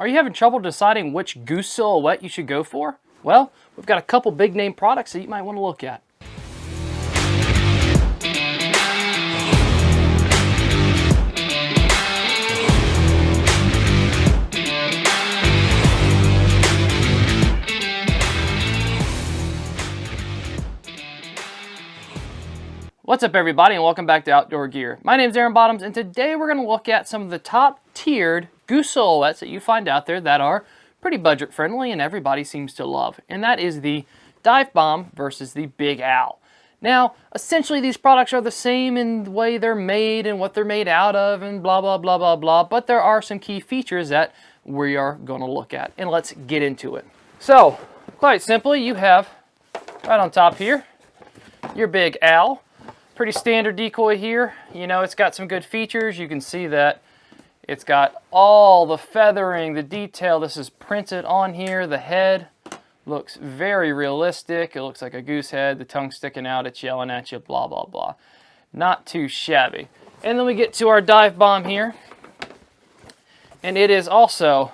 Are you having trouble deciding which goose silhouette you should go for? Well, we've got a couple big name products that you might want to look at. What's up everybody and welcome back to Outdoor Gear. My name is Aaron Bottoms and today we're going to look at some of the top tiered goose silhouettes that you find out there that are pretty budget friendly and everybody seems to love. And that is the DiveBomb versus the Big Al. Now, essentially these products are the same in the way they're made and what they're made out of and blah, blah, blah, blah, blah. But there are some key features that we are going to look at and let's get into it. So, quite simply, you have right on top here, your Big Al. Pretty standard decoy here. You know, it's got some good features. You can see that it's got all the feathering, the detail. This is printed on here. The head looks very realistic. It looks like a goose head. The tongue sticking out. It's yelling at you, blah, blah, blah. Not too shabby. And then we get to our DiveBomb here. And it is also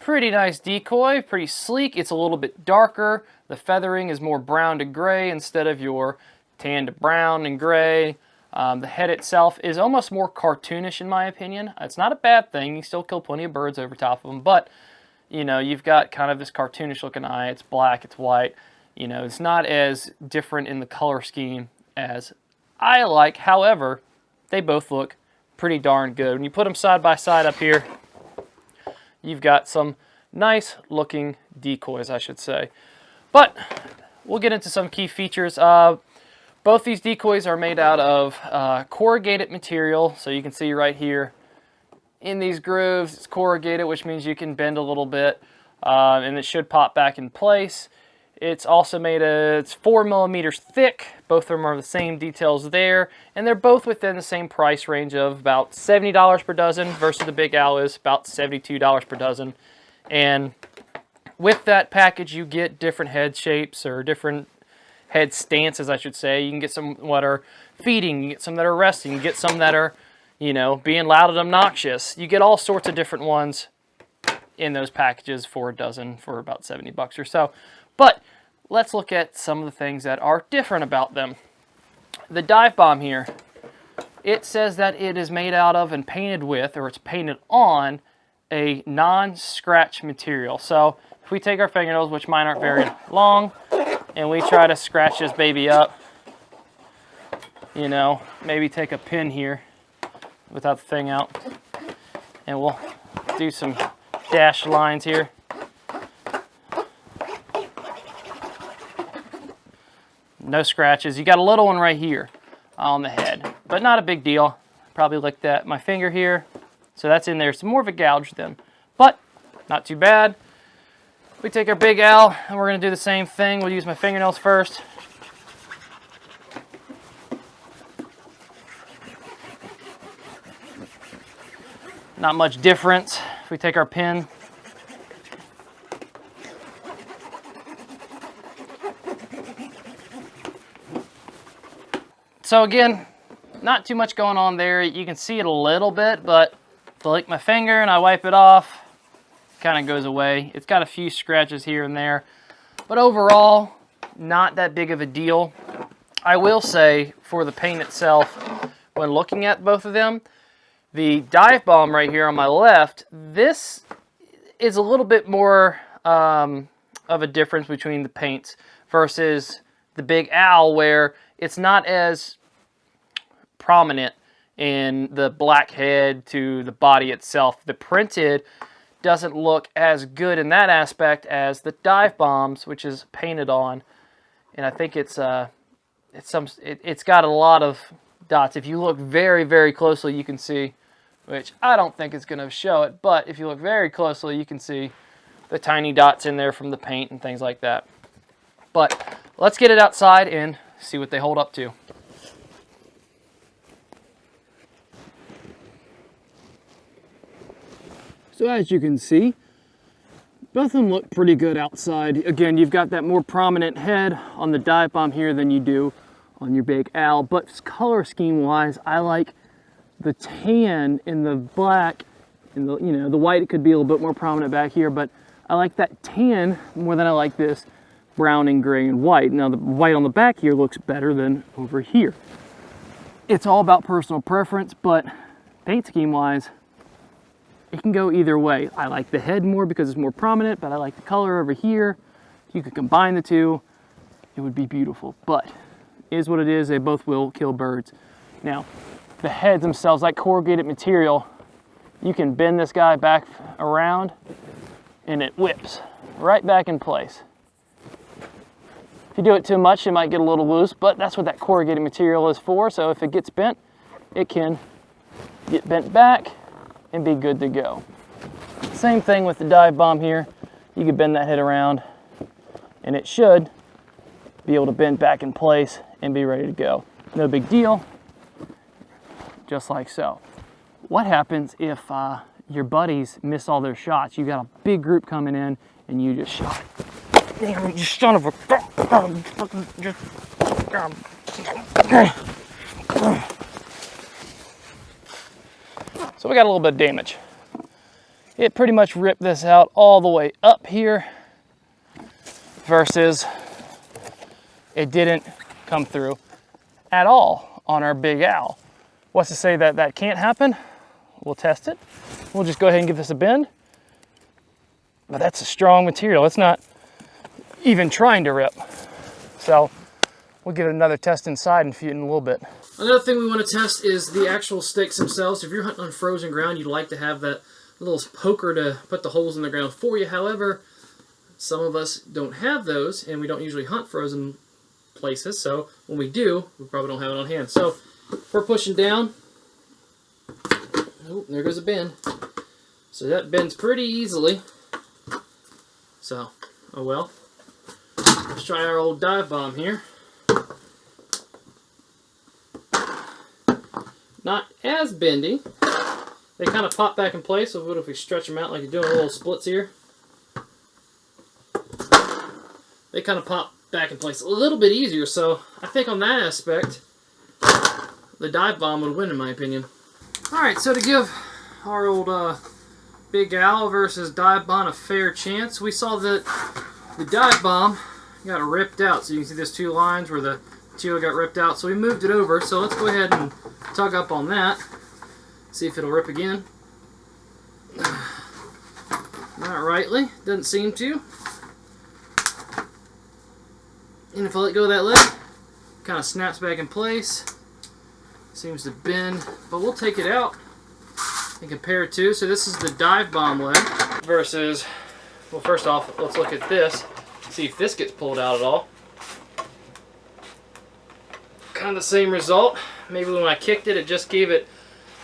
pretty nice decoy, pretty sleek. It's a little bit darker. The feathering is more brown to gray instead of your tan to brown and gray. The head itself is almost more cartoonish in my opinion. It's not a bad thing. You still kill plenty of birds over top of them, but you know, you've got kind of this cartoonish looking eye. It's black, it's white. You know, it's not as different in the color scheme as I like. However, they both look pretty darn good. When you put them side by side up here, you've got some nice looking decoys, I should say. But we'll get into some key features. Both these decoys are made out of corrugated material, so you can see right here in these grooves it's corrugated, which means you can bend a little bit and it should pop back in place. It's also made it's 4 millimeters thick. Both of them are the same details there, and they're both within the same price range of about $70 per dozen versus the Big Al is about $72 per dozen. And with that package you get different head shapes or different head stances, I should say. You can get some that are feeding, you get some that are resting, you get some that are, you know, being loud and obnoxious. You get all sorts of different ones in those packages for a dozen for about 70 bucks or so. But let's look at some of the things that are different about them. The DiveBomb here, it says that it is made out of and painted with, or it's painted on, a non-scratch material. So if we take our fingernails, which mine aren't very long, and we try to scratch this baby up, you know, maybe take a pin here without the thing out, and we'll do some dashed lines here. No scratches. You got a little one right here on the head, but not a big deal. Probably like that. My finger here, so that's in there. It's more of a gouge then, but not too bad. We take our Big Al and we're going to do the same thing. We'll use my fingernails first. Not much difference. If we take our pin, so again, not too much going on there. You can see it a little bit, but if I lick my finger and I wipe it off, kind of goes away. It's got a few scratches here and there, but overall not that big of a deal. I will say for the paint itself, when looking at both of them, the DiveBomb right here on my left, this is a little bit more of a difference between the paints versus the Big Al, where it's not as prominent in the black head to the body itself. The printed doesn't look as good in that aspect as the DiveBombs, which is painted on, and I think it's got a lot of dots. If you look very, very closely, you can see, which I don't think is going to show it, but if you look very closely, you can see the tiny dots in there from the paint and things like that. But let's get it outside and see what they hold up to. So as you can see, both of them look pretty good outside. Again, you've got that more prominent head on the DiveBomb here than you do on your Big Al, but color scheme wise, I like the tan and the black And the, you know, the white could be a little bit more prominent back here, but I like that tan more than I like this brown and gray and white. Now the white on the back here looks better than over here. It's all about personal preference, but paint scheme wise, it can go either way. I like the head more because it's more prominent, but I like the color over here. You could combine the two, it would be beautiful, but it is what it is. They both will kill birds. Now, the heads themselves, like corrugated material, you can bend this guy back around and it whips right back in place. If you do it too much, it might get a little loose, but that's what that corrugated material is for. So if it gets bent, it can get bent back and be good to go. Same thing with the DiveBomb here. You can bend that head around and it should be able to bend back in place and be ready to go. No big deal, just like so. What happens if your buddies miss all their shots? You got a big group coming in and you just shot. Damn, you son of a... So we got a little bit of damage. It pretty much ripped this out all the way up here versus it didn't come through at all on our Big Al. What's to say that that can't happen? We'll test it. We'll just go ahead and give this a bend. But that's a strong material. It's not even trying to rip. So we'll give it another test inside in a little bit. Another thing we want to test is the actual stakes themselves. If you're hunting on frozen ground, you'd like to have that little poker to put the holes in the ground for you. However, some of us don't have those, and we don't usually hunt frozen places. So when we do, we probably don't have it on hand. So if we're pushing down, oh, there goes a bend. So that bends pretty easily. So, oh well. Let's try our old DiveBomb here. Not as bendy. They kind of pop back in place. So what if we stretch them out like you're doing little splits here? They kind of pop back in place a little bit easier. So I think on that aspect, the DiveBomb would win in my opinion. Alright, so to give our old Big Al versus DiveBomb a fair chance, we saw that the DiveBomb got ripped out. So you can see there's two lines where the material got ripped out. So we moved it over. So let's go ahead and tug up on that. See if it'll rip again. Not rightly. Doesn't seem to. And if I let go of that leg, kind of snaps back in place. Seems to bend. But we'll take it out and compare it to. So this is the DiveBomb leg versus, well, first off, let's look at this. See if this gets pulled out at all. Kind of the same result. Maybe when I kicked it, it just gave it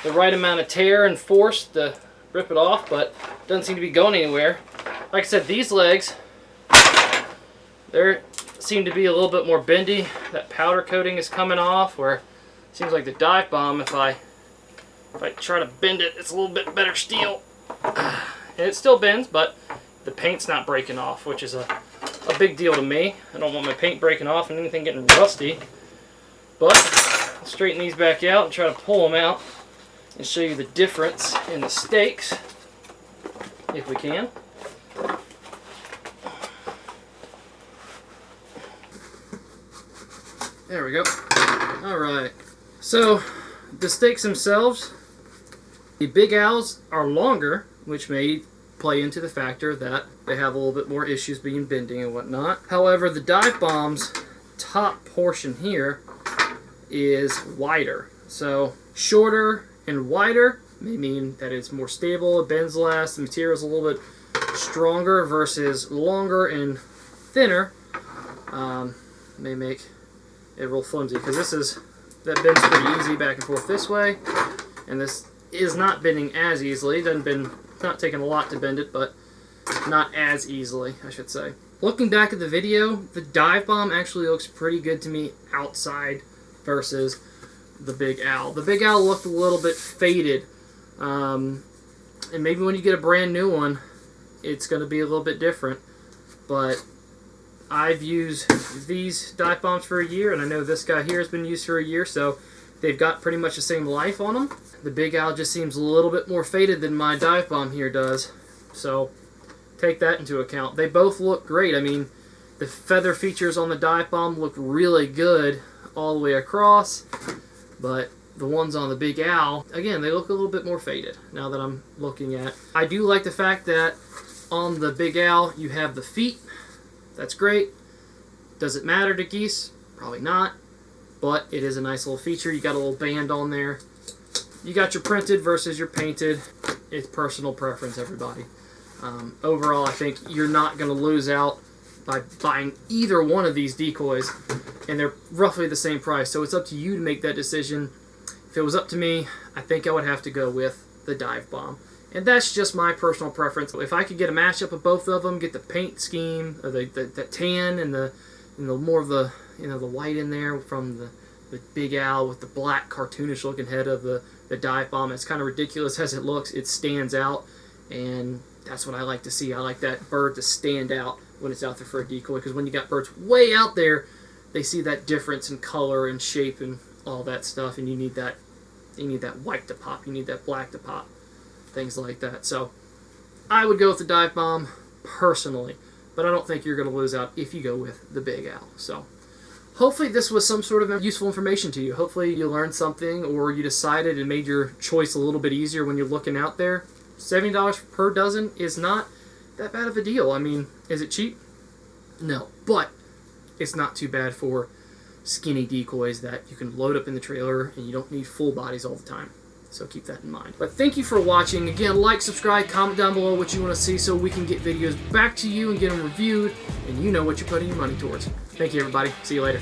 the right amount of tear and force to rip it off, but it doesn't seem to be going anywhere. Like I said, these legs, they seem to be a little bit more bendy. That powder coating is coming off, where it seems like the DiveBomb, if I try to bend it, it's a little bit better steel. And it still bends, but the paint's not breaking off, which is a big deal to me. I don't want my paint breaking off and anything getting rusty. But I'll straighten these back out and try to pull them out and show you the difference in the stakes, if we can. There we go. Alright, so the stakes themselves, the Big Al's are longer, which may play into the factor that they have a little bit more issues being bending and whatnot. However, the DiveBomb's top portion here is wider. So shorter and wider may mean that it's more stable, it bends less, the material's a little bit stronger versus longer and thinner. May make it real flimsy, because that bends pretty easy back and forth this way, and this is not bending as easily. It doesn't bend, not taking a lot to bend it, but not as easily, I should say. Looking back at the video, the DiveBomb actually looks pretty good to me outside versus the Big Al. The Big Al looked a little bit faded, and maybe when you get a brand new one, it's going to be a little bit different, but I've used these DiveBombs for a year, and I know this guy here has been used for a year, so They've got pretty much the same life on them. The Big Al just seems a little bit more faded than my DiveBomb here does. So take that into account. They both look great. I mean, the feather features on the DiveBomb look really good all the way across, but the ones on the Big Al, again, they look a little bit more faded now that I'm looking at. I do like the fact that on the Big Al you have the feet. That's great. Does it matter to geese? Probably not, but it is a nice little feature. You got a little band on there. You got your printed versus your painted. It's personal preference, everybody. Overall, I think you're not going to lose out by buying either one of these decoys, and they're roughly the same price, so it's up to you to make that decision. If it was up to me, I think I would have to go with the DiveBomb, and that's just my personal preference. If I could get a mashup of both of them, get the paint scheme, or the tan and the more of the the white in there from the Big Al with the black cartoonish looking head of the DiveBomb. It's kind of ridiculous as it looks. It stands out, and that's what I like to see. I like that bird to stand out when it's out there for a decoy, because when you got birds way out there, they see that difference in color and shape and all that stuff, and you need that white to pop, you need that black to pop, things like that. So I would go with the DiveBomb personally, but I don't think you're going to lose out if you go with the Big Al. So hopefully this was some sort of useful information to you. Hopefully you learned something, or you decided and made your choice a little bit easier when you're looking out there. $70 per dozen is not that bad of a deal. I mean, is it cheap? No, but it's not too bad for skinny decoys that you can load up in the trailer and you don't need full bodies all the time. So keep that in mind. But thank you for watching. Again, like, subscribe, comment down below what you want to see so we can get videos back to you and get them reviewed, and you know what you're putting your money towards. Thank you, everybody. See you later.